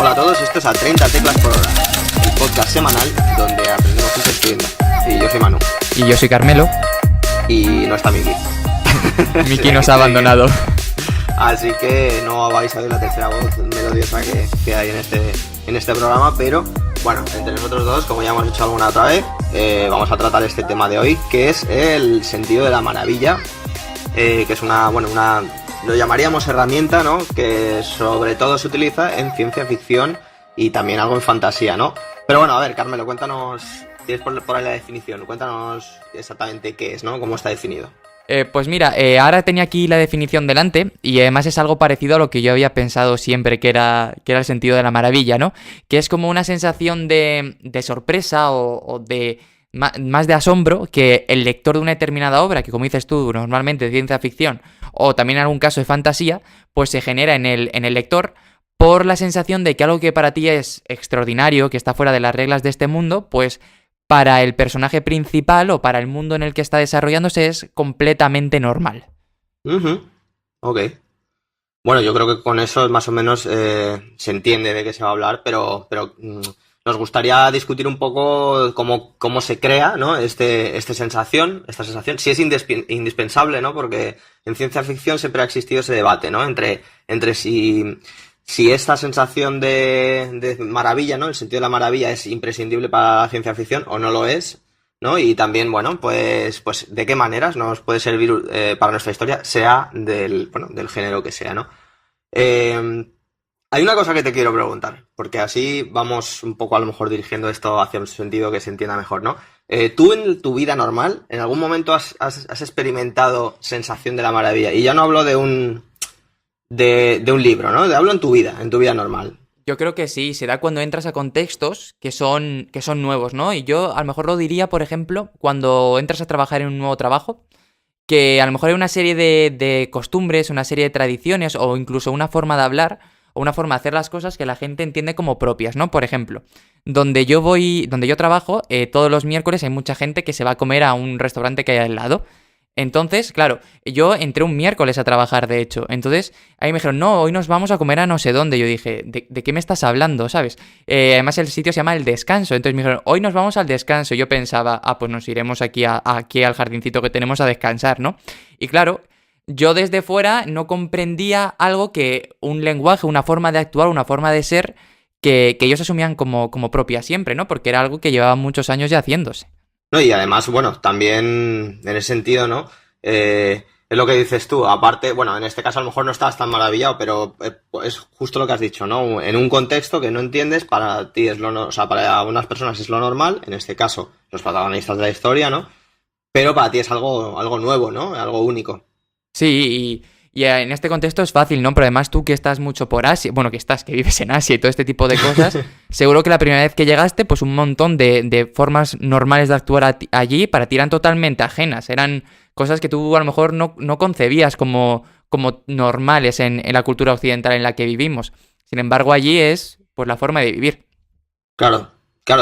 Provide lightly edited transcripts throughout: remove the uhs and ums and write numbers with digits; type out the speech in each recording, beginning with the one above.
Hola a todos, esto es a 30 teclas por hora, el podcast semanal donde aprendemos juntos escribiendo. Y yo soy Manu. Y yo soy Carmelo. Y no está Miki. Miki nos ha abandonado. Así que no vais a ver la tercera voz melodiosa que hay en este programa, pero bueno, entre nosotros dos, como ya hemos hecho alguna otra vez, vamos a tratar este tema de hoy, que es el sentido de la maravilla, que es lo llamaríamos herramienta, ¿no? Que sobre todo se utiliza en ciencia ficción y también algo en fantasía, ¿no? Pero bueno, a ver, Carmelo, cuéntanos, tienes por ahí la definición, cuéntanos exactamente qué es, ¿no? Cómo está definido. Pues mira, ahora tenía aquí la definición delante y además es algo parecido a lo que yo había pensado siempre que era el sentido de la maravilla, ¿no? Que es como una sensación de sorpresa o de más de asombro que el lector de una determinada obra, que como dices tú, normalmente de ciencia ficción o también en algún caso de fantasía, pues se genera en el lector por la sensación de que algo que para ti es extraordinario, que está fuera de las reglas de este mundo, pues para el personaje principal o para el mundo en el que está desarrollándose es completamente normal. Ok. Bueno, yo creo que con eso más o menos se entiende de qué se va a hablar, pero nos gustaría discutir un poco cómo se crea, ¿no? esta sensación, si es indispensable, ¿no? Porque en ciencia ficción siempre ha existido ese debate, ¿no? Entre si esta sensación de maravilla, ¿no? El sentido de la maravilla es imprescindible para la ciencia ficción o no lo es, ¿no? Y también, bueno, pues de qué maneras nos puede servir para nuestra historia, sea del género que sea, ¿no? Hay una cosa que te quiero preguntar, porque así vamos un poco a lo mejor dirigiendo esto hacia un sentido que se entienda mejor, ¿no? Tú en tu vida normal, ¿en algún momento has experimentado sensación de la maravilla? Y ya no hablo de un libro, ¿no? Te hablo en tu vida normal. Yo creo que sí, se da cuando entras a contextos que son nuevos, ¿no? Y yo a lo mejor lo diría, por ejemplo, cuando entras a trabajar en un nuevo trabajo, que a lo mejor hay una serie de costumbres, una serie de tradiciones o incluso una forma de hablar o una forma de hacer las cosas que la gente entiende como propias, ¿no? Por ejemplo, donde yo trabajo, todos los miércoles hay mucha gente que se va a comer a un restaurante que hay al lado. Entonces, claro, yo entré un miércoles a trabajar, de hecho. Entonces, ahí me dijeron, no, hoy nos vamos a comer a no sé dónde. Yo dije, ¿de qué me estás hablando, sabes? Además, el sitio se llama El Descanso. Entonces me dijeron, hoy nos vamos al descanso. Y yo pensaba, pues nos iremos aquí al jardincito que tenemos a descansar, ¿no? Y claro, yo desde fuera no comprendía algo que un lenguaje, una forma de actuar, una forma de ser que ellos asumían como propia siempre, ¿no? Porque era algo que llevaba muchos años ya haciéndose. No, y además, bueno, también en ese sentido, ¿no? Es lo que dices tú. Aparte, bueno, en este caso a lo mejor no estabas tan maravillado, pero es justo lo que has dicho, ¿no? En un contexto que no entiendes, para ti para unas personas es lo normal, en este caso, los protagonistas de la historia, ¿no? Pero para ti es algo nuevo, ¿no? Algo único. Sí, y en este contexto es fácil, ¿no? Pero además tú que estás mucho por Asia, bueno, que vives en Asia y todo este tipo de cosas, seguro que la primera vez que llegaste, pues un montón de formas normales de actuar allí para ti eran totalmente ajenas. Eran cosas que tú a lo mejor no concebías como normales en la cultura occidental en la que vivimos. Sin embargo, allí es pues la forma de vivir. Claro,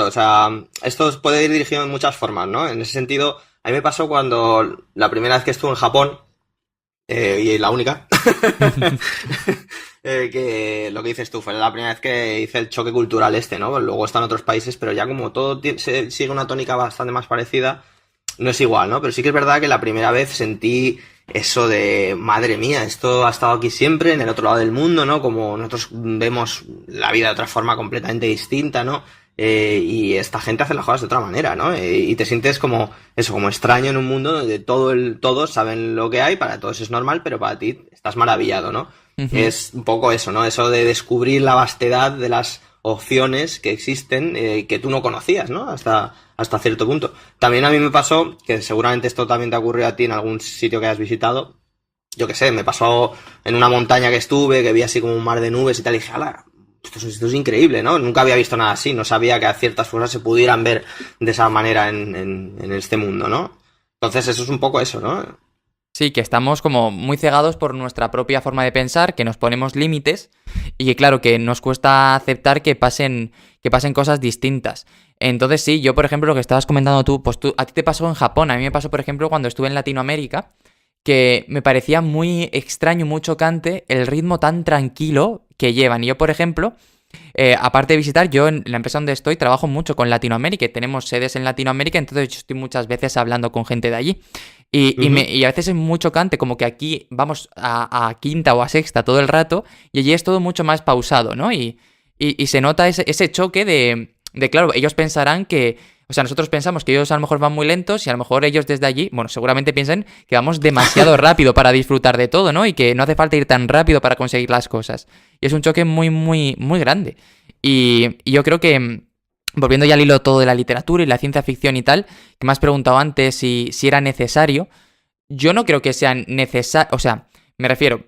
o sea, esto puede ir dirigido en muchas formas, ¿no? En ese sentido, a mí me pasó cuando la primera vez que estuve en Japón, y la única, que lo que dices tú, fue la primera vez que hice el choque cultural ¿no? Luego están otros países, pero ya como todo sigue una tónica bastante más parecida, no es igual, ¿no? Pero sí que es verdad que la primera vez sentí eso de, madre mía, esto ha estado aquí siempre, en el otro lado del mundo, ¿no? Como nosotros vemos la vida de otra forma completamente distinta, ¿no? Y esta gente hace las cosas de otra manera, ¿no? Y te sientes como extraño en un mundo donde todos saben lo que hay, para todos es normal, pero para ti estás maravillado, ¿no? Uh-huh. Es un poco eso, ¿no? Eso de descubrir la vastedad de las opciones que existen, que tú no conocías, ¿no? Hasta cierto punto. También a mí me pasó, que seguramente esto también te ocurrió a ti en algún sitio que hayas visitado, yo qué sé, me pasó en una montaña que estuve, que vi así como un mar de nubes y tal, y dije, ¡hala! Esto es increíble, ¿no? Nunca había visto nada así, no sabía que ciertas cosas se pudieran ver de esa manera en este mundo, ¿no? Entonces eso es un poco eso, ¿no? Sí, que estamos como muy cegados por nuestra propia forma de pensar, que nos ponemos límites y que claro, que nos cuesta aceptar que pasen cosas distintas. Entonces sí, yo por ejemplo lo que estabas comentando tú, pues a ti te pasó en Japón, a mí me pasó por ejemplo cuando estuve en Latinoamérica, que me parecía muy extraño, muy chocante el ritmo tan tranquilo que llevan. Y yo por ejemplo, aparte de visitar, yo en la empresa donde estoy trabajo mucho con Latinoamérica y tenemos sedes en Latinoamérica, entonces yo estoy muchas veces hablando con gente de allí. Y a veces es muy chocante, como que aquí vamos a quinta o a sexta todo el rato y allí es todo mucho más pausado, ¿no? Y se nota ese choque de, claro, ellos pensarán que, o sea, nosotros pensamos que ellos a lo mejor van muy lentos y a lo mejor ellos desde allí, bueno, seguramente piensan que vamos demasiado rápido para disfrutar de todo, ¿no? Y que no hace falta ir tan rápido para conseguir las cosas. Y es un choque muy, muy, muy grande. Y yo creo que, volviendo ya al hilo todo de la literatura y la ciencia ficción y tal, que me has preguntado antes si era necesario, yo no creo que sea necesario, o sea, me refiero,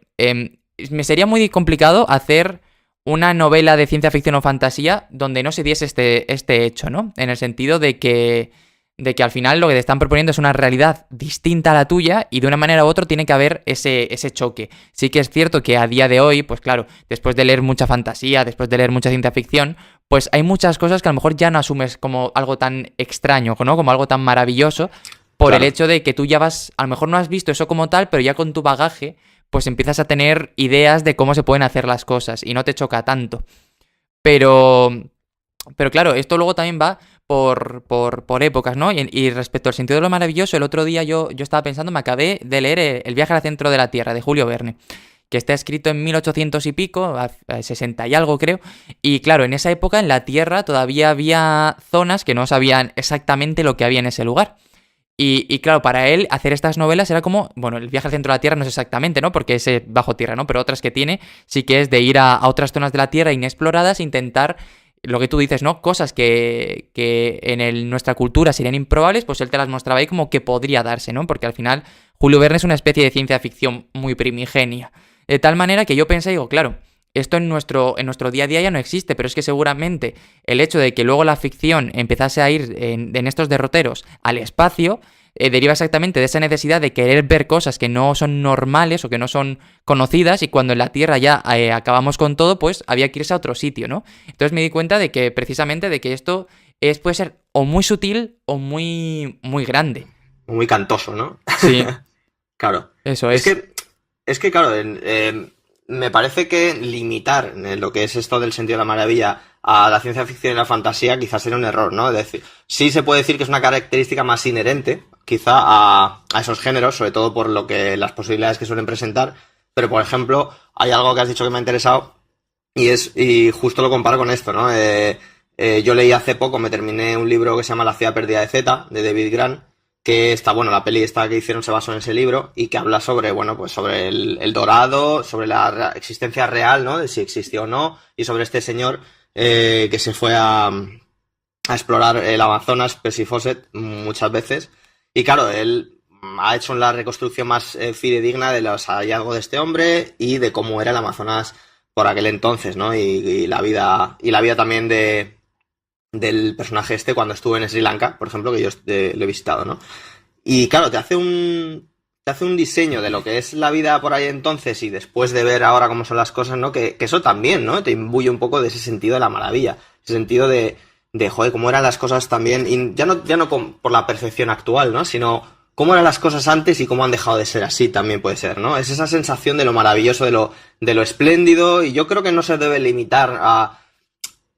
me sería muy complicado hacer una novela de ciencia ficción o fantasía donde no se diese este hecho, ¿no? En el sentido de que al final lo que te están proponiendo es una realidad distinta a la tuya y de una manera u otra tiene que haber ese choque. Sí que es cierto que a día de hoy, pues claro, después de leer mucha fantasía, después de leer mucha ciencia ficción, pues hay muchas cosas que a lo mejor ya no asumes como algo tan extraño, ¿no? Como algo tan maravilloso, por el hecho de que tú ya vas, a lo mejor no has visto eso como tal, pero ya con tu bagaje, pues empiezas a tener ideas de cómo se pueden hacer las cosas y no te choca tanto. Pero claro, esto luego también va por épocas, ¿no? Y respecto al sentido de lo maravilloso, el otro día yo estaba pensando, me acabé de leer El viaje al centro de la Tierra, de Julio Verne, que está escrito en 1800 y pico, a 60 y algo creo, y claro, en esa época en la Tierra todavía había zonas que no sabían exactamente lo que había en ese lugar. Y claro, para él hacer estas novelas era como, bueno, el viaje al centro de la Tierra no es exactamente, ¿no? Porque es bajo tierra, ¿no? Pero otras que tiene sí que es de ir a otras zonas de la Tierra inexploradas e intentar, lo que tú dices, ¿no? Cosas que en nuestra cultura serían improbables, pues él te las mostraba ahí como que podría darse, ¿no? Porque al final Julio Verne es una especie de ciencia ficción muy primigenia. De tal manera que yo pensé, digo, claro, esto en nuestro día a día ya no existe, pero es que seguramente el hecho de que luego la ficción empezase a ir en estos derroteros al espacio deriva exactamente de esa necesidad de querer ver cosas que no son normales o que no son conocidas y cuando en la Tierra ya acabamos con todo, pues había que irse a otro sitio, ¿no? Entonces me di cuenta de que precisamente de que esto puede ser o muy sutil o muy, muy grande. Muy cantoso, ¿no? Sí. Claro. Eso es. Es que claro, me parece que limitar lo que es esto del sentido de la maravilla a la ciencia ficción y la fantasía quizás sería un error, ¿no? Es decir, sí se puede decir que es una característica más inherente, quizá a esos géneros, sobre todo por las posibilidades que suelen presentar, pero por ejemplo, hay algo que has dicho que me ha interesado y justo lo comparo con esto, ¿no? Yo leí hace poco, me terminé un libro que se llama La ciudad perdida de Z, de David Grant, que está, bueno, la peli esta que hicieron se basó en ese libro y que habla sobre, bueno, pues sobre el dorado, sobre la existencia real, ¿no? De si existió o no, y sobre este señor que se fue a explorar el Amazonas, Percy Fawcett, muchas veces. Y claro, él ha hecho la reconstrucción más fidedigna de los hallazgos de este hombre y de cómo era el Amazonas por aquel entonces, ¿no? Y la vida también del personaje este cuando estuvo en Sri Lanka, por ejemplo, que yo lo he visitado, ¿no? Y claro, te hace un diseño de lo que es la vida por ahí entonces y después de ver ahora cómo son las cosas, ¿no? Que eso también, ¿no? Te imbuye un poco de ese sentido de la maravilla, ese sentido de joder, cómo eran las cosas también, y ya no por la percepción actual, ¿no? Sino cómo eran las cosas antes y cómo han dejado de ser así también puede ser, ¿no? Es esa sensación de lo maravilloso, de lo espléndido, y yo creo que no se debe limitar a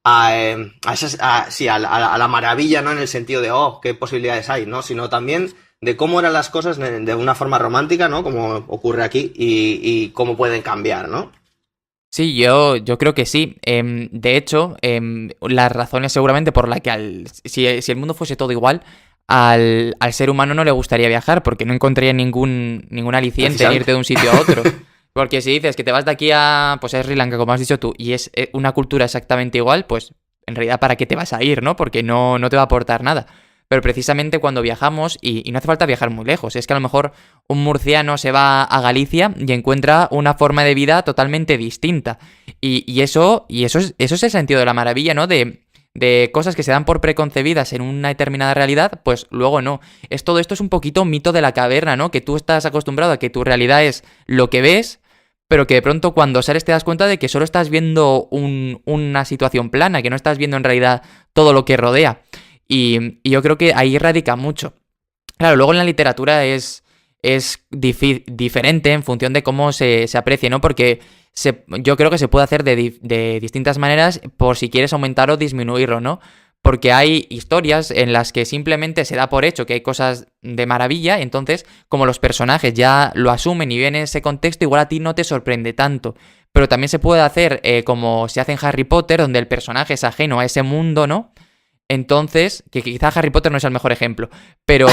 la maravilla, ¿no? En el sentido de, oh, qué posibilidades hay, ¿no? Sino también de cómo eran las cosas de una forma romántica, ¿no? Como ocurre aquí, y cómo pueden cambiar, ¿no? Sí, yo creo que sí. De hecho, las razones seguramente por la que si el mundo fuese todo igual, al ser humano no le gustaría viajar, porque no encontraría ningún aliciente en irte de un sitio a otro. Porque si dices que te vas de aquí a Sri Lanka, como has dicho tú, y es una cultura exactamente igual, pues en realidad ¿para qué te vas a ir, no? Porque no te va a aportar nada. Pero precisamente cuando viajamos, y no hace falta viajar muy lejos, es que a lo mejor un murciano se va a Galicia y encuentra una forma de vida totalmente distinta. Y eso es el sentido de la maravilla, ¿no? De cosas que se dan por preconcebidas en una determinada realidad, pues luego no. Todo esto es un poquito mito de la caverna, ¿no? Que tú estás acostumbrado a que tu realidad es lo que ves, pero que de pronto cuando sales te das cuenta de que solo estás viendo una situación plana, que no estás viendo en realidad todo lo que rodea. Y yo creo que ahí radica mucho. Claro, luego en la literatura es es diferente en función de cómo se aprecie, ¿no? Porque yo creo que se puede hacer de distintas maneras por si quieres aumentar o disminuirlo, ¿no? Porque hay historias en las que simplemente se da por hecho que hay cosas de maravilla, entonces como los personajes ya lo asumen y ven ese contexto, igual a ti no te sorprende tanto. Pero también se puede hacer como se hace en Harry Potter, donde el personaje es ajeno a ese mundo, ¿no? Entonces, que quizá Harry Potter no es el mejor ejemplo, pero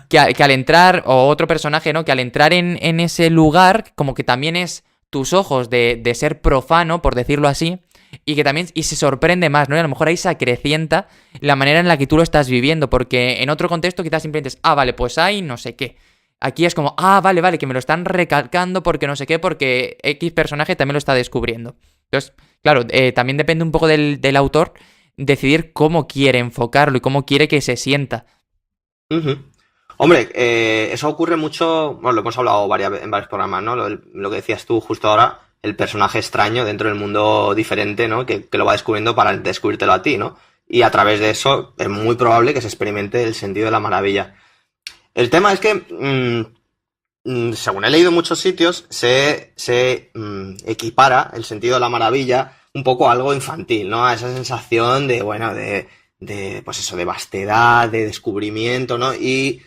que al entrar, o otro personaje, ¿no? Que al entrar en ese lugar, como que también es tus ojos de ser profano, por decirlo así, y que también y se sorprende más, ¿no? Y a lo mejor ahí se acrecienta la manera en la que tú lo estás viviendo, porque en otro contexto quizás simplemente es, vale, pues hay no sé qué. Aquí es como, vale, que me lo están recalcando porque no sé qué, porque X personaje también lo está descubriendo. Entonces, claro, también depende un poco del autor decidir cómo quiere enfocarlo y cómo quiere que se sienta. Ujú. Hombre, eso ocurre mucho, bueno, lo hemos hablado en varios programas, ¿no? Lo que decías tú justo ahora, el personaje extraño dentro del mundo diferente, ¿no? Que lo va descubriendo para descubrírtelo a ti, ¿no? Y a través de eso es muy probable que se experimente el sentido de la maravilla. El tema es que, según he leído en muchos sitios, se equipara el sentido de la maravilla un poco a algo infantil, ¿no? A esa sensación de, bueno, pues eso, de vastedad, de descubrimiento, ¿no? Y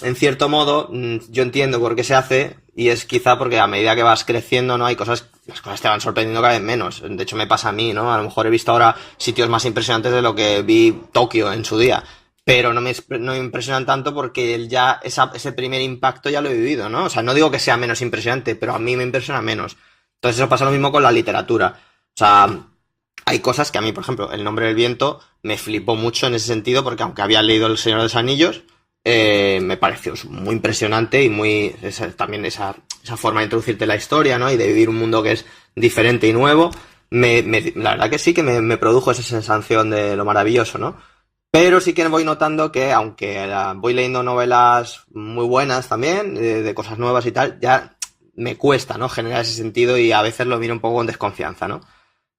en cierto modo, yo entiendo por qué se hace, y es quizá porque a medida que vas creciendo, ¿no? Las cosas te van sorprendiendo cada vez menos. De hecho, me pasa a mí, ¿no? A lo mejor he visto ahora sitios más impresionantes de lo que vi Tokio en su día. Pero no me impresionan tanto porque ese primer impacto ya lo he vivido, ¿no? O sea, no digo que sea menos impresionante, pero a mí me impresiona menos. Entonces eso pasa lo mismo con la literatura. O sea, hay cosas que a mí, por ejemplo, El nombre del viento me flipó mucho en ese sentido porque aunque había leído El Señor de los Anillos, me pareció muy impresionante y también esa forma de introducirte en la historia, ¿no? Y de vivir un mundo que es diferente y nuevo. La verdad que sí que me produjo esa sensación de lo maravilloso, ¿no? Pero sí que voy notando que, aunque voy leyendo novelas muy buenas también, de cosas nuevas y tal, ya me cuesta, ¿no? Generar ese sentido y a veces lo miro un poco con desconfianza, ¿no?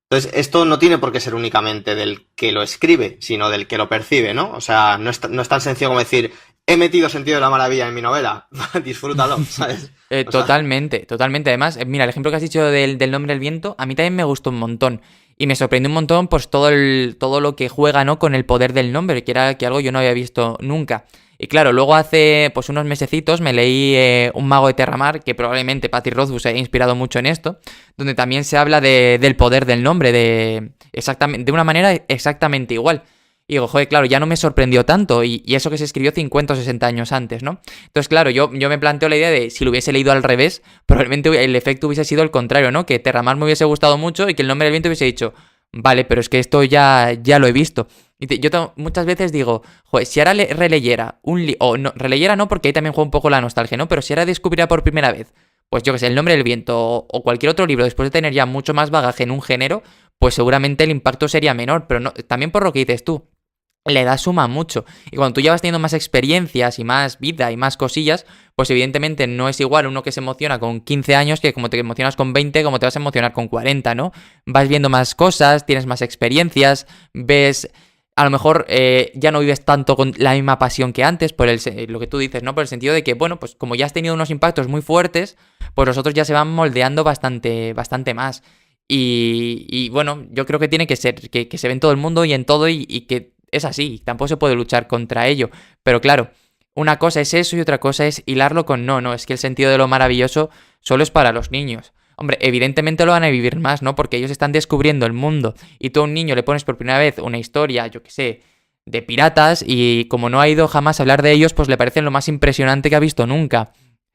Entonces, esto no tiene por qué ser únicamente del que lo escribe, sino del que lo percibe, ¿no? O sea, no es tan sencillo como decir, he metido sentido de la maravilla en mi novela, disfrútalo, ¿sabes? Totalmente. Además, mira, el ejemplo que has dicho del nombre del viento, a mí también me gustó un montón. Y me sorprendió un montón, pues, todo lo que juega, ¿no? Con el poder del nombre, que era algo yo no había visto nunca. Y claro, luego hace, pues, unos mesecitos me leí Un mago de Terramar, que probablemente Patty Rothfuss se haya inspirado mucho en esto, donde también se habla del poder del nombre, de una manera exactamente igual. Y digo, joder, claro, ya no me sorprendió tanto, y eso que se escribió 50 o 60 años antes, ¿no? Entonces, claro, yo me planteo la idea de, si lo hubiese leído al revés, probablemente el efecto hubiese sido el contrario, ¿no? Que Terramar me hubiese gustado mucho y que El nombre del viento hubiese dicho, vale, pero es que esto ya lo he visto. Y muchas veces digo, joder, si ahora releyera o no, releyera no, porque ahí también juega un poco la nostalgia, ¿no? Pero si ahora descubriera por primera vez, pues yo que sé, El nombre del viento o cualquier otro libro, después de tener ya mucho más bagaje en un género, pues seguramente el impacto sería menor, pero no, también por lo que dices tú. La edad suma mucho. Y cuando tú ya vas teniendo más experiencias y más vida y más cosillas, pues evidentemente no es igual uno que se emociona con 15 años que como te emocionas con 20, como te vas a emocionar con 40, ¿no? Vas viendo más cosas, tienes más experiencias, ves... A lo mejor ya no vives tanto con la misma pasión que antes, por lo que tú dices, ¿no? Por el sentido de que, bueno, pues como ya has tenido unos impactos muy fuertes, pues los otros ya se van moldeando bastante más. Y bueno, yo creo que tiene que ser, que se ve en todo el mundo y en todo y que es así, tampoco se puede luchar contra ello. Pero claro, una cosa es eso y otra cosa es hilarlo con no, es que el sentido de lo maravilloso solo es para los niños. Hombre, evidentemente lo van a vivir más, ¿no? Porque ellos están descubriendo el mundo y tú a un niño le pones por primera vez una historia, yo qué sé, de piratas y como no ha ido jamás a hablar de ellos, pues le parecen lo más impresionante que ha visto nunca.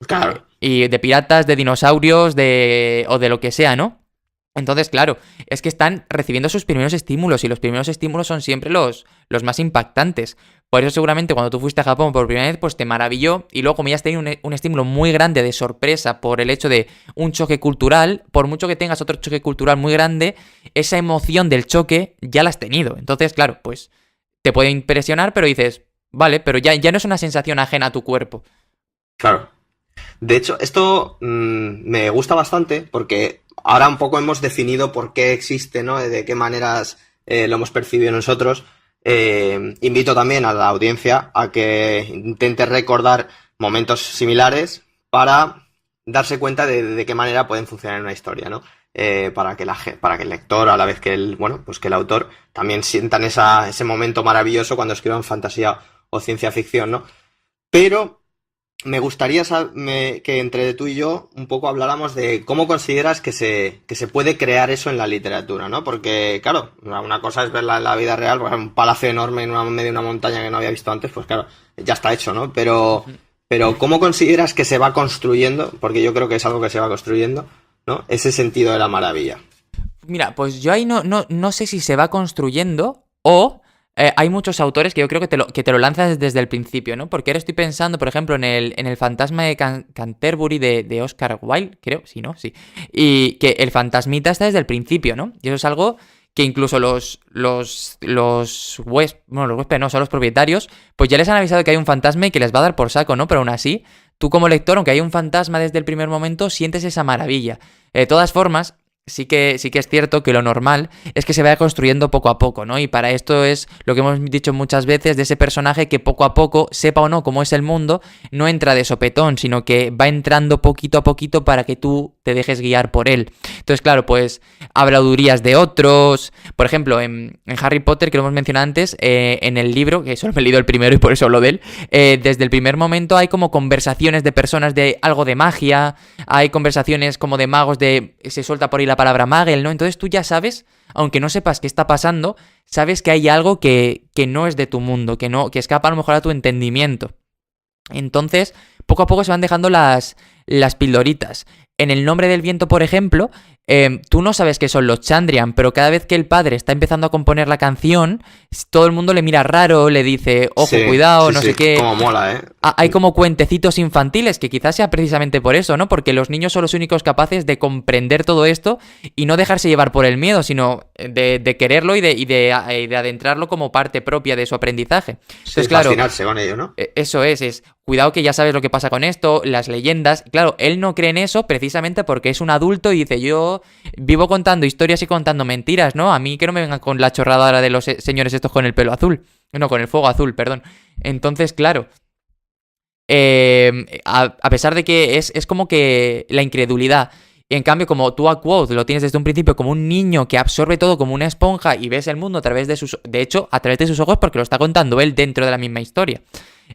Claro. Y de piratas, de dinosaurios, o de lo que sea, ¿no? Entonces, claro, es que están recibiendo sus primeros estímulos y los primeros estímulos son siempre los más impactantes. Por eso seguramente cuando tú fuiste a Japón por primera vez, pues te maravilló y luego como ya has tenido un estímulo muy grande de sorpresa por el hecho de un choque cultural, por mucho que tengas otro choque cultural muy grande, esa emoción del choque ya la has tenido. Entonces, claro, pues te puede impresionar, pero dices, vale, pero ya no es una sensación ajena a tu cuerpo. Claro. De hecho, esto me gusta bastante porque ahora un poco hemos definido por qué existe, ¿no? De qué maneras lo hemos percibido nosotros. Invito también a la audiencia a que intente recordar momentos similares para darse cuenta de qué manera pueden funcionar en una historia, ¿no? Para que el lector, a la vez que pues que el autor, también sientan ese momento maravilloso cuando escriban fantasía o ciencia ficción, ¿no? Pero me gustaría que entre tú y yo un poco habláramos de cómo consideras que se puede crear eso en la literatura, ¿no? Porque, claro, una cosa es verla en la vida real, por ejemplo, un palacio enorme en medio de una montaña que no había visto antes, pues claro, ya está hecho, ¿no? Pero ¿cómo consideras que se va construyendo? Porque yo creo que es algo que se va construyendo, ¿no? Ese sentido de la maravilla. Mira, pues yo ahí no sé si se va construyendo o hay muchos autores que yo creo que te lo lanzas desde el principio, ¿no? Porque ahora estoy pensando, por ejemplo, en el fantasma de Canterbury de Oscar Wilde, creo, sí, ¿no? Sí. Y que el fantasmita está desde el principio, ¿no? Y eso es algo que incluso los huéspedes, no, son los propietarios, pues ya les han avisado que hay un fantasma y que les va a dar por saco, ¿no? Pero aún así, tú como lector, aunque hay un fantasma desde el primer momento, sientes esa maravilla. De todas formas, sí que es cierto que lo normal es que se vaya construyendo poco a poco, ¿no? Y para esto es lo que hemos dicho muchas veces de ese personaje que poco a poco, sepa o no cómo es el mundo, no entra de sopetón, sino que va entrando poquito a poquito para que tú te dejes guiar por él. Entonces, claro, pues habladurías de otros. Por ejemplo, en Harry Potter, que lo hemos mencionado antes, en el libro, que solo me he leído el primero y por eso hablo de él, desde el primer momento hay como conversaciones de personas de algo de magia, hay conversaciones como de magos de se suelta por ahí la palabra Magel, ¿no? Entonces tú ya sabes, aunque no sepas qué está pasando, sabes que hay algo que no es de tu mundo, que escapa a lo mejor a tu entendimiento. Entonces, poco a poco se van dejando las pildoritas. En El nombre del viento, por ejemplo, tú no sabes qué son los Chandrian, pero cada vez que el padre está empezando a componer la canción, todo el mundo le mira raro, le dice, ojo, sí, cuidado, sí, no sé qué. Como mola, ¿eh? Hay como cuentecitos infantiles, que quizás sea precisamente por eso, ¿no? Porque los niños son los únicos capaces de comprender todo esto y no dejarse llevar por el miedo, sino de quererlo y de adentrarlo como parte propia de su aprendizaje. Entonces, sí, claro, fascinarse con ello, ¿no? Eso es cuidado que ya sabes lo que pasa con esto, las leyendas. Claro, él no cree en eso precisamente porque es un adulto y dice, yo vivo contando historias y contando mentiras, ¿no? A mí que no me vengan con la chorrada ahora de los señores estos con el pelo azul. No, con el fuego azul, perdón. Entonces, claro, a pesar de que es como que la incredulidad. Y en cambio, como tú a Quoth lo tienes desde un principio como un niño que absorbe todo como una esponja y ves el mundo a través de de hecho, a través de sus ojos porque lo está contando él dentro de la misma historia.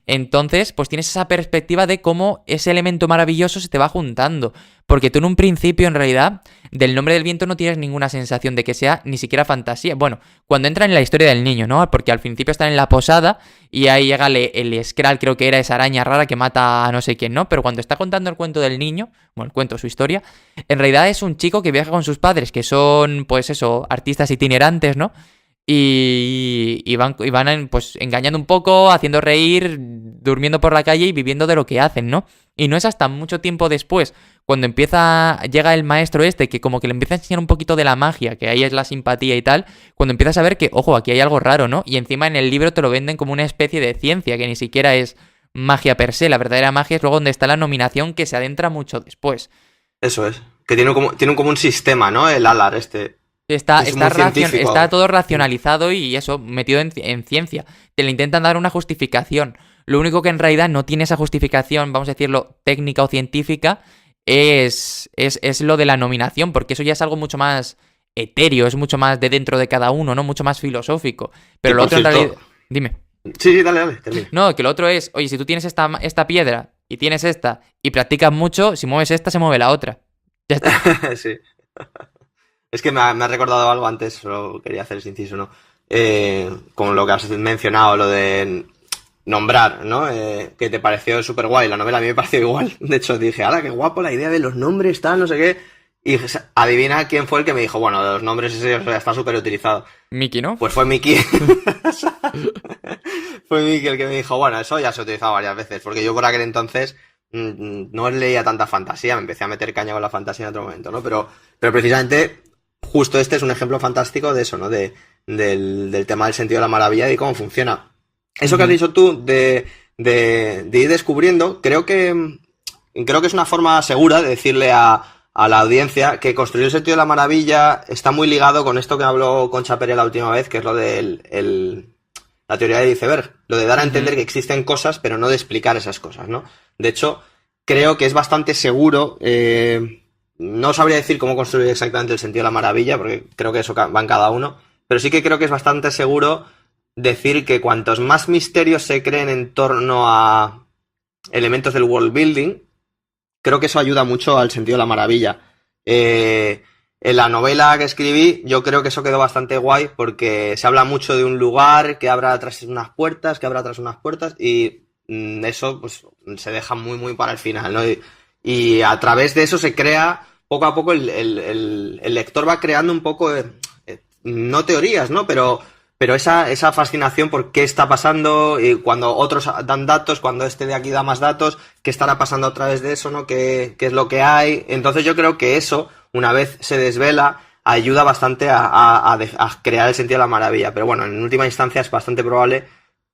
Entonces, pues tienes esa perspectiva de cómo ese elemento maravilloso se te va juntando. Porque tú en un principio, en realidad, del nombre del viento no tienes ninguna sensación de que sea ni siquiera fantasía. Bueno, cuando entra en la historia del niño, ¿no? Porque al principio están en la posada y ahí llega el Skrull, creo que era esa araña rara que mata a no sé quién, ¿no? Pero cuando está contando el cuento del niño, bueno, el cuento, su historia, en realidad es un chico que viaja con sus padres, que son, pues eso, artistas itinerantes, ¿no? Y van pues engañando un poco, haciendo reír, durmiendo por la calle y viviendo de lo que hacen, ¿no? Y no es hasta mucho tiempo después, cuando llega el maestro este, que como que le empieza a enseñar un poquito de la magia, que ahí es la simpatía y tal, cuando empiezas a ver que, ojo, aquí hay algo raro, ¿no? Y encima en el libro te lo venden como una especie de ciencia, que ni siquiera es magia per se, la verdadera magia es luego donde está la nominación que se adentra mucho después. Eso es, que tiene como un sistema, ¿no? El Alar este. Está todo racionalizado y eso, metido en ciencia. Te le intentan dar una justificación. Lo único que en realidad no tiene esa justificación, vamos a decirlo, técnica o científica, es lo de la nominación, porque eso ya es algo mucho más etéreo, es mucho más de dentro de cada uno, ¿no? Mucho más filosófico. Pero lo otro en realidad... Dime. Sí, dale, termina. No, que lo otro es, oye, si tú tienes esta piedra y tienes esta y practicas mucho, si mueves esta, se mueve la otra. Ya está. Sí. Es que me ha recordado algo antes, solo quería hacer ese inciso, ¿no? Con lo que has mencionado, lo de nombrar, ¿no? Que te pareció súper guay, la novela a mí me pareció igual. De hecho, dije, ¡hala, qué guapo la idea de los nombres, tal, no sé qué! Y adivina quién fue el que me dijo, bueno, los nombres ese ya está súper utilizado. Miki, ¿no? Pues fue Miki. Fue Miki el que me dijo, bueno, eso ya se ha utilizado varias veces, porque yo por aquel entonces no leía tanta fantasía, me empecé a meter caña con la fantasía en otro momento, ¿no? Pero precisamente... Justo este es un ejemplo fantástico de eso, ¿no? Del tema del sentido de la maravilla y cómo funciona. Eso que has dicho tú de ir descubriendo, creo que es una forma segura de decirle a la audiencia que construir el sentido de la maravilla está muy ligado con esto que habló Concha Pérez la última vez, que es lo de la teoría del iceberg, lo de dar a entender que existen cosas, pero no de explicar esas cosas, ¿no? De hecho, creo que es bastante seguro, no sabría decir cómo construir exactamente el sentido de la maravilla, porque creo que eso va en cada uno, pero sí que creo que es bastante seguro decir que cuantos más misterios se creen en torno a elementos del world building, creo que eso ayuda mucho al sentido de la maravilla. En la novela que escribí, yo creo que eso quedó bastante guay porque se habla mucho de un lugar que abra atrás unas puertas, y eso pues se deja muy, muy para el final, ¿no? Y a través de eso se crea, poco a poco, el lector va creando un poco, no teorías, ¿no? Pero esa fascinación por qué está pasando, y cuando otros dan datos, cuando este de aquí da más datos, qué estará pasando a través de eso, ¿no? ¿Qué es lo que hay? Entonces yo creo que eso, una vez se desvela, ayuda bastante a crear el sentido de la maravilla. Pero bueno, en última instancia es bastante probable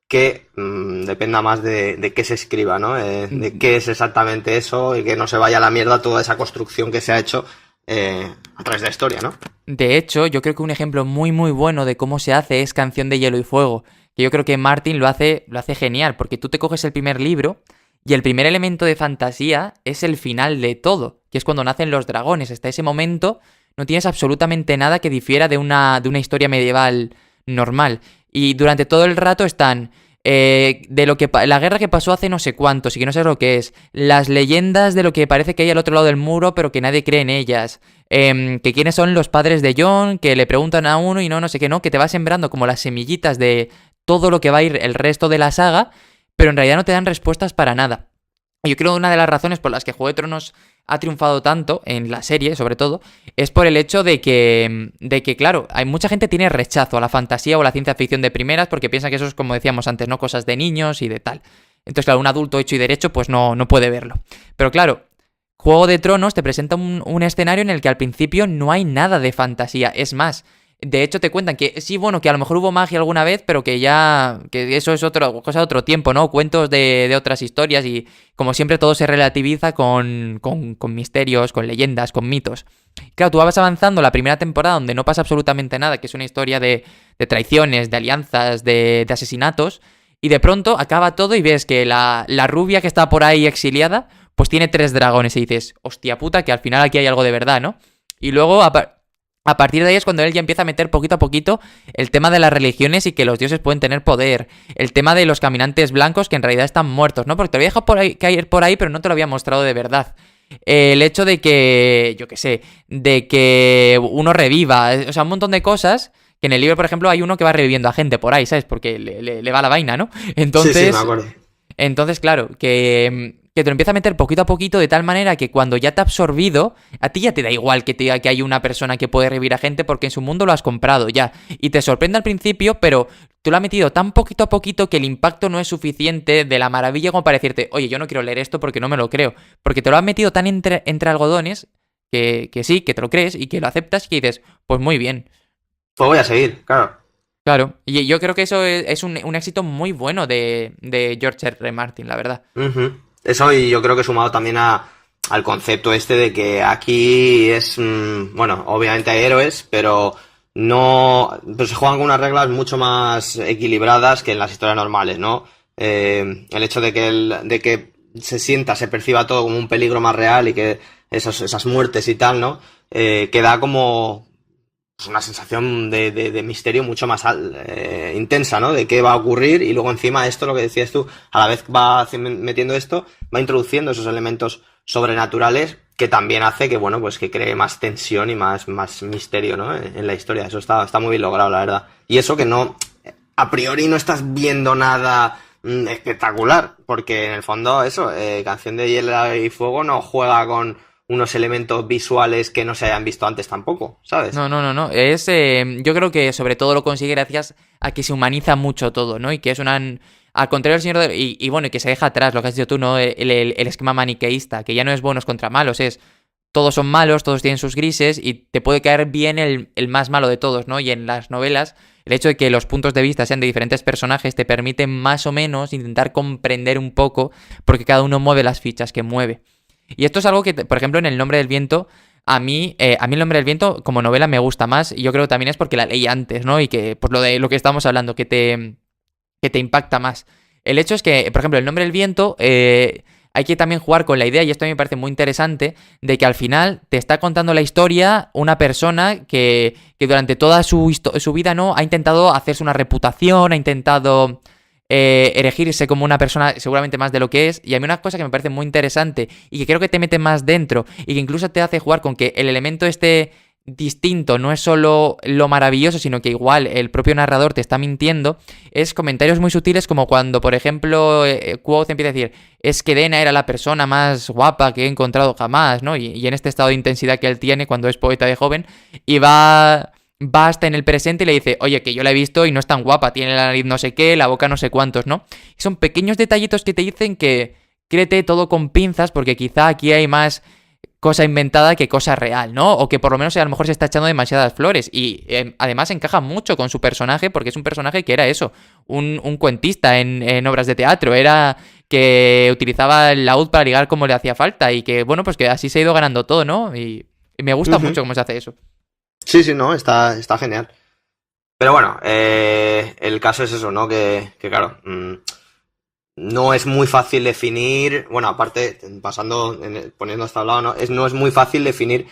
que dependa más de qué se escriba, ¿no? De qué es exactamente eso y que no se vaya a la mierda toda esa construcción que se ha hecho a través de la historia, ¿no? De hecho, yo creo que un ejemplo muy muy bueno de cómo se hace es Canción de Hielo y Fuego, que yo creo que Martin lo hace genial, porque tú te coges el primer libro y el primer elemento de fantasía es el final de todo, que es cuando nacen los dragones. Hasta ese momento no tienes absolutamente nada que difiera de una historia medieval normal. Y durante todo el rato están de lo que la guerra que pasó hace no sé cuántos y que no sé lo que es, las leyendas de lo que parece que hay al otro lado del muro pero que nadie cree en ellas, que quiénes son los padres de Jon, que le preguntan a uno y no sé qué, no, que te va sembrando como las semillitas de todo lo que va a ir el resto de la saga, pero en realidad no te dan respuestas para nada. Yo creo que una de las razones por las que Juego de Tronos ha triunfado tanto, en la serie sobre todo, es por el hecho de que, claro, hay mucha gente que tiene rechazo a la fantasía o a la ciencia ficción de primeras porque piensa que eso es, como decíamos antes, ¿no? Cosas de niños y de tal. Entonces, claro, un adulto hecho y derecho pues no puede verlo. Pero claro, Juego de Tronos te presenta un escenario en el que al principio no hay nada de fantasía. Es más, de hecho te cuentan que sí, bueno, que a lo mejor hubo magia alguna vez, pero que eso es cosa de otro tiempo, ¿no? Cuentos de otras historias y como siempre todo se relativiza con misterios, con leyendas, con mitos. Claro, tú vas avanzando la primera temporada donde no pasa absolutamente nada, que es una historia de traiciones, de alianzas, de asesinatos, y de pronto acaba todo y ves que la rubia que está por ahí exiliada pues tiene 3 dragones y dices, hostia puta, que al final aquí hay algo de verdad, ¿no? Y luego a partir de ahí es cuando él ya empieza a meter poquito a poquito el tema de las religiones y que los dioses pueden tener poder. El tema de los caminantes blancos que en realidad están muertos, ¿no? Porque te lo había dejado caer por ahí, pero no te lo había mostrado de verdad. El hecho de que, yo qué sé, de que uno reviva, o sea, un montón de cosas que en el libro, por ejemplo, hay uno que va reviviendo a gente por ahí, ¿sabes? Porque le va la vaina, ¿no? Entonces, sí, me acuerdo. Entonces, claro, que te lo empieza a meter poquito a poquito de tal manera que cuando ya te ha absorbido, a ti ya te da igual que te diga que hay una persona que puede revivir a gente porque en su mundo lo has comprado ya. Y te sorprende al principio, pero tú lo has metido tan poquito a poquito que el impacto no es suficiente de la maravilla como para decirte, oye, yo no quiero leer esto porque no me lo creo. Porque te lo has metido tan entre algodones que sí, que te lo crees y que lo aceptas y que dices, pues muy bien. Pues voy a seguir, claro. Claro, y yo creo que eso es un éxito muy bueno de George R. Martin, la verdad. Eso, y yo creo que sumado también al concepto este de que aquí es, bueno, obviamente hay héroes, pero se juegan con unas reglas mucho más equilibradas que en las historias normales, ¿no? El hecho de que se perciba todo como un peligro más real y que esas muertes y tal, ¿no? Que da como una sensación de misterio mucho más intensa, ¿no? De qué va a ocurrir, y luego encima esto, lo que decías tú, a la vez va metiendo esto, va introduciendo esos elementos sobrenaturales que también hace que, bueno, pues que cree más tensión y más misterio, ¿no? En la historia. Eso está muy bien logrado, la verdad. Y eso que no, a priori no estás viendo nada espectacular, porque en el fondo eso, Canción de Hielo y Fuego no juega con unos elementos visuales que no se hayan visto antes tampoco, ¿sabes? No. Yo creo que sobre todo lo consigue gracias a que se humaniza mucho todo, ¿no? Y que es al contrario del Señor y bueno, y que se deja atrás lo que has dicho tú, ¿no? El esquema maniqueísta, que ya no es buenos contra malos, es todos son malos, todos tienen sus grises y te puede caer bien el más malo de todos, ¿no? Y en las novelas, el hecho de que los puntos de vista sean de diferentes personajes te permite más o menos intentar comprender un poco porque cada uno mueve las fichas que mueve. Y esto es algo que, por ejemplo, en El Nombre del Viento, a mí El Nombre del Viento como novela me gusta más, y yo creo que también es porque la leí antes, ¿no? Y que, pues lo que estábamos hablando, que te que te impacta más. El hecho es que, por ejemplo, El nombre del viento, hay que también jugar con la idea, y esto a mí me parece muy interesante, de que al final te está contando la historia una persona que durante toda su vida, ¿no? Ha intentado hacerse una reputación, ha intentado erigirse como una persona seguramente más de lo que es, y a mí una cosa que me parece muy interesante y que creo que te mete más dentro y que incluso te hace jugar con que el elemento distinto no es solo lo maravilloso, sino que igual el propio narrador te está mintiendo, es comentarios muy sutiles como cuando, por ejemplo, Quoth empieza a decir, es que Dena era la persona más guapa que he encontrado jamás, ¿no? Y en este estado de intensidad que él tiene cuando es poeta de joven, y va hasta en el presente y le dice, oye, que yo la he visto y no es tan guapa, tiene la nariz no sé qué, la boca no sé cuántos, ¿no? Y son pequeños detallitos que te dicen que créete todo con pinzas, porque quizá aquí hay más cosa inventada que cosa real, ¿no? O que por lo menos a lo mejor se está echando demasiadas flores. Y además encaja mucho con su personaje, porque es un personaje que era eso, un cuentista en obras de teatro. Era que utilizaba el laúd para ligar como le hacía falta. Y que, bueno, pues que así se ha ido ganando todo, ¿no? Y me gusta mucho cómo se hace eso. Sí, sí, no, está genial. Pero bueno, el caso es eso, ¿no? Que claro, no es muy fácil definir, bueno, aparte, poniendo esto al lado, no es muy fácil definir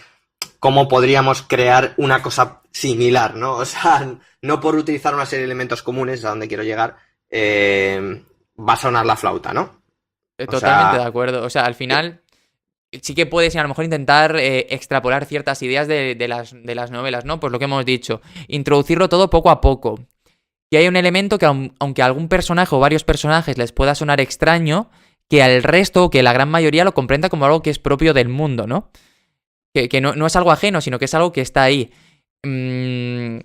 cómo podríamos crear una cosa similar, ¿no? O sea, no por utilizar una serie de elementos comunes, a donde quiero llegar, va a sonar la flauta, ¿no? Totalmente de acuerdo. O sea, al final sí que puedes a lo mejor intentar extrapolar ciertas ideas de las novelas, ¿no? Pues lo que hemos dicho, introducirlo todo poco a poco. Y hay un elemento que aunque a algún personaje o varios personajes les pueda sonar extraño, que al resto, que la gran mayoría lo comprenda como algo que es propio del mundo, ¿no? Que no es algo ajeno, sino que es algo que está ahí. No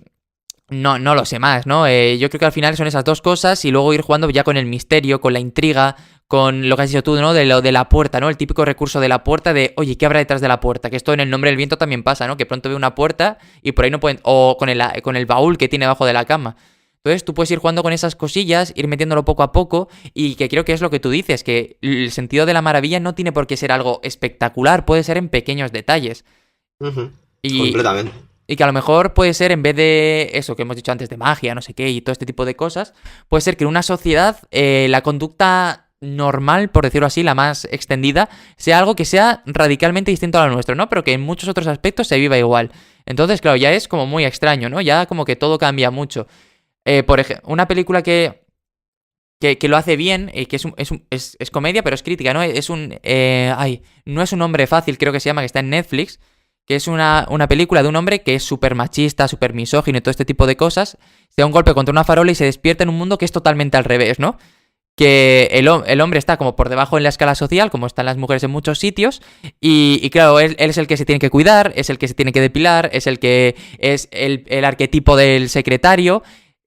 lo sé más, ¿no? Yo creo que al final son esas dos cosas y luego ir jugando ya con el misterio, con la intriga, con lo que has dicho tú, ¿no? De lo de la puerta, ¿no? El típico recurso de la puerta de, oye, ¿qué habrá detrás de la puerta? Que esto en El nombre del viento también pasa, ¿no? Que pronto ve una puerta y por ahí no pueden... O con el baúl que tiene debajo de la cama. Entonces tú puedes ir jugando con esas cosillas, ir metiéndolo poco a poco y que creo que es lo que tú dices, que el sentido de la maravilla no tiene por qué ser algo espectacular, puede ser en pequeños detalles. Completamente. Y que a lo mejor puede ser, en vez de eso que hemos dicho antes de magia, no sé qué, y todo este tipo de cosas, puede ser que en una sociedad la conducta normal, por decirlo así, la más extendida, sea algo que sea radicalmente distinto a lo nuestro, ¿no? Pero que en muchos otros aspectos se viva igual. Entonces, claro, ya es como muy extraño, ¿no? Ya como que todo cambia mucho. Por ejemplo, una película que lo hace bien, que es comedia, pero es crítica, ¿no? No es un hombre fácil, creo que se llama, que está en Netflix, que es una película de un hombre que es súper machista, súper misógino y todo este tipo de cosas, se da un golpe contra una farola y se despierta en un mundo que es totalmente al revés, ¿no? Que el hombre está como por debajo en la escala social, como están las mujeres en muchos sitios, y claro, él es el que se tiene que cuidar, es el que se tiene que depilar, es el que es el arquetipo del secretario,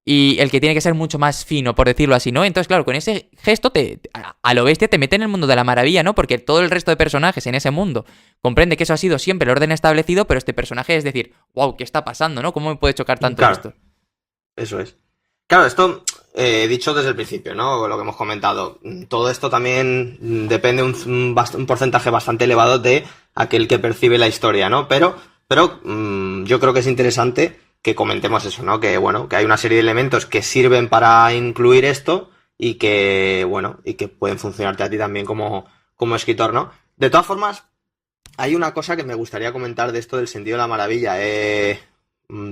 y el que tiene que ser mucho más fino, por decirlo así, ¿no? Entonces, claro, con ese gesto a lo bestia te mete en el mundo de la maravilla, ¿no? Porque todo el resto de personajes en ese mundo comprende que eso ha sido siempre el orden establecido, pero este personaje es decir, wow, ¿qué está pasando, no? ¿Cómo me puede chocar tanto esto? Eso es. Claro, esto dicho desde el principio, ¿no? Lo que hemos comentado. Todo esto también depende un porcentaje bastante elevado de aquel que percibe la historia, ¿no? Pero yo creo que es interesante que comentemos eso, ¿no? Que bueno, que hay una serie de elementos que sirven para incluir esto y que, bueno, y que pueden funcionarte a ti también como escritor, ¿no? De todas formas, hay una cosa que me gustaría comentar de esto del sentido de la maravilla,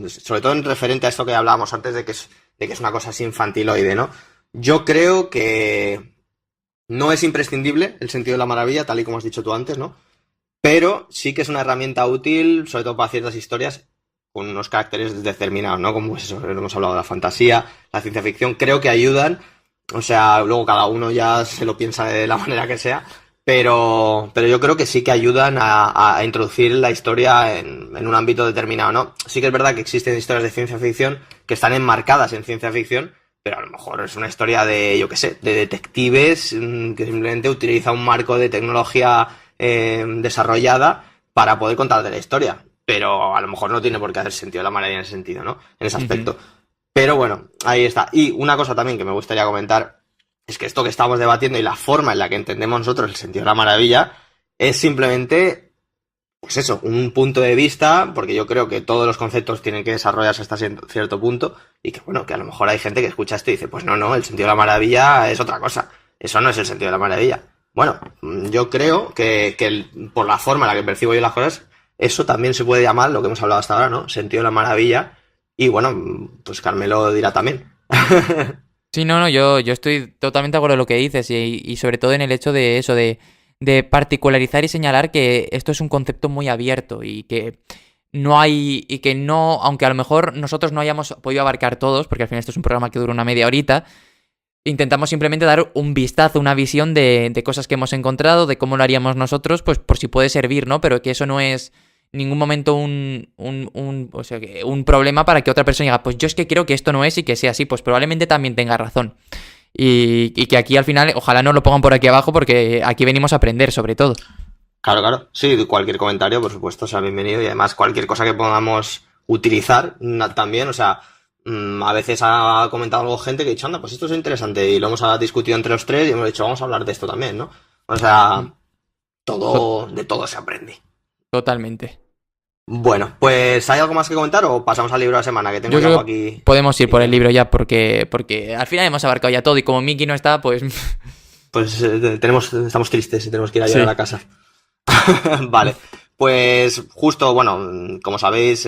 sobre todo en referente a esto que hablábamos antes de que es una cosa así infantiloide, ¿no? Yo creo que no es imprescindible el sentido de la maravilla, tal y como has dicho tú antes, ¿no? Pero sí que es una herramienta útil, sobre todo para ciertas historias con unos caracteres determinados, ¿no? Como pues eso, hemos hablado de la fantasía, la ciencia ficción, creo que ayudan, o sea, luego cada uno ya se lo piensa de la manera que sea, pero yo creo que sí que ayudan a introducir la historia en un ámbito determinado, ¿no? Sí que es verdad que existen historias de ciencia ficción que están enmarcadas en ciencia ficción, pero a lo mejor es una historia de, yo qué sé, de detectives que simplemente utiliza un marco de tecnología desarrollada para poder contarte la historia. Pero a lo mejor no tiene por qué hacer sentido la maravilla en ese sentido, ¿no? En ese aspecto. Pero bueno, ahí está. Y una cosa también que me gustaría comentar es que esto que estamos debatiendo y la forma en la que entendemos nosotros el sentido de la maravilla es simplemente pues eso, un punto de vista, porque yo creo que todos los conceptos tienen que desarrollarse hasta cierto punto, y que bueno, que a lo mejor hay gente que escucha esto y dice, pues no, el sentido de la maravilla es otra cosa, eso no es el sentido de la maravilla. Bueno, yo creo que por la forma en la que percibo yo las cosas, eso también se puede llamar, lo que hemos hablado hasta ahora, ¿no? Sentido de la maravilla, y bueno, pues Carmelo dirá también. Sí, no, yo estoy totalmente de acuerdo en lo que dices y sobre todo en el hecho de eso, de particularizar y señalar que esto es un concepto muy abierto y que no hay, y que no, aunque a lo mejor nosotros no hayamos podido abarcar todos, porque al final esto es un programa que dura una media horita, intentamos simplemente dar un vistazo, una visión de cosas que hemos encontrado, de cómo lo haríamos nosotros, pues por si puede servir, ¿no? Pero que eso no es en ningún momento o sea, un problema para que otra persona diga, pues yo es que creo que esto no es y que sea así, pues probablemente también tenga razón. Y que aquí al final, ojalá no lo pongan por aquí abajo porque aquí venimos a aprender sobre todo. Claro. Sí, cualquier comentario, por supuesto, sea bienvenido y además cualquier cosa que podamos utilizar también, o sea, a veces ha comentado algo gente que ha dicho, anda, pues esto es interesante y lo hemos discutido entre los tres y hemos dicho, vamos a hablar de esto también, ¿no? O sea, de todo se aprende. Totalmente. Bueno, pues ¿hay algo más que comentar o pasamos al libro de la semana? Que tengo algo aquí. Podemos ir por el libro ya porque al final hemos abarcado ya todo y como Miki no está, pues... Pues estamos tristes y tenemos que ir a llegar a la casa. Vale, pues justo, bueno, como sabéis,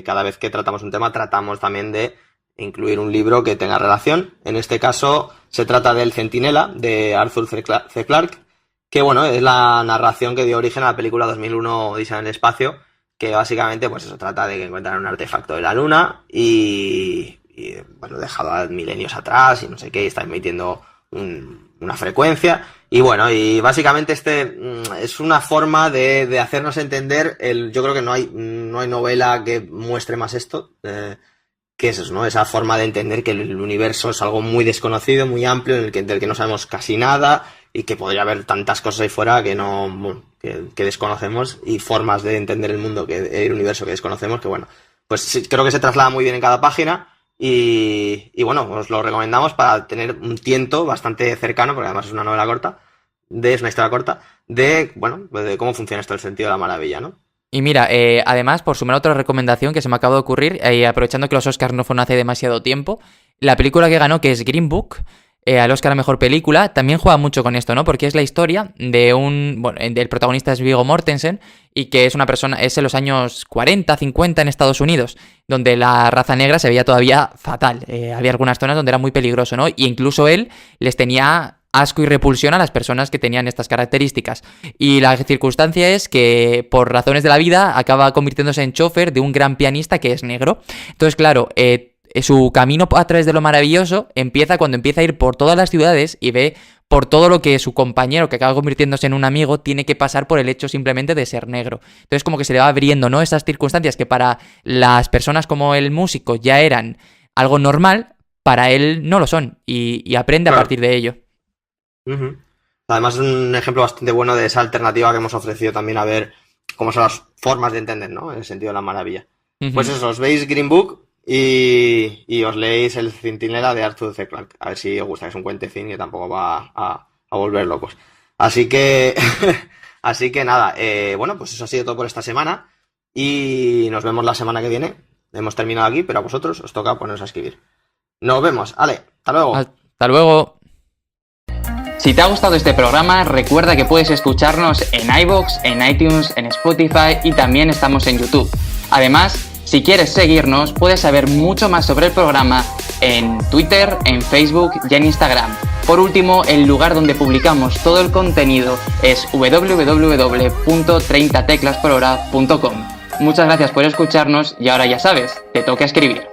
cada vez que tratamos un tema tratamos también de incluir un libro que tenga relación. En este caso se trata del Centinela, de Arthur C. Clarke, que bueno, es la narración que dio origen a la película 2001 Odisea en el espacio, que básicamente pues eso trata de que encuentran un artefacto de la luna y bueno, dejado a milenios atrás y no sé qué, y está emitiendo una frecuencia y bueno, y básicamente es una forma de hacernos entender yo creo que no hay novela que muestre más esto, que es eso, ¿no? Esa forma de entender que el universo es algo muy desconocido, muy amplio, del que no sabemos casi nada y que podría haber tantas cosas ahí fuera que desconocemos y formas de entender el mundo, el universo que desconocemos, que bueno, pues sí, creo que se traslada muy bien en cada página y bueno, os lo recomendamos para tener un tiento bastante cercano, porque además es una novela corta, es una historia corta, bueno, pues de cómo funciona esto, el sentido de la maravilla, ¿no? Y mira, además, por sumar otra recomendación que se me acaba de ocurrir, aprovechando que los Oscars no fueron hace demasiado tiempo, la película que ganó, que es Green Book, al Oscar a Mejor Película, también juega mucho con esto, ¿no? Porque es la historia del protagonista es Viggo Mortensen y que es una persona, es en los años 40, 50 en Estados Unidos, donde la raza negra se veía todavía fatal. Había algunas zonas donde era muy peligroso, ¿no? Y incluso él les tenía asco y repulsión a las personas que tenían estas características. Y la circunstancia es que, por razones de la vida, acaba convirtiéndose en chofer de un gran pianista que es negro. Entonces, claro, su camino a través de lo maravilloso empieza cuando empieza a ir por todas las ciudades y ve por todo lo que su compañero, que acaba convirtiéndose en un amigo, tiene que pasar por el hecho simplemente de ser negro. Entonces como que se le va abriendo, ¿no? Esas circunstancias que para las personas como el músico ya eran algo normal, para él no lo son y aprende a partir de ello. Uh-huh. Además es un ejemplo bastante bueno de esa alternativa que hemos ofrecido también a ver cómo son las formas de entender, ¿no? En el sentido de la maravilla. Uh-huh. Pues eso, os veis Green Book y os leéis El Centinela de Arthur C. Clarke. A ver si os gusta, es un cuentecín que tampoco va a volver locos. Así que nada, bueno, pues eso ha sido todo por esta semana y nos vemos la semana que viene. Hemos terminado aquí, pero a vosotros os toca poneros a escribir. Nos vemos, Ale, hasta luego. Hasta luego. Si te ha gustado este programa, recuerda que puedes escucharnos en iVoox, en iTunes, en Spotify y también estamos en YouTube. Además, si quieres seguirnos, puedes saber mucho más sobre el programa en Twitter, en Facebook y en Instagram. Por último, el lugar donde publicamos todo el contenido es www.30teclasporhora.com. Muchas gracias por escucharnos y ahora ya sabes, te toca escribir.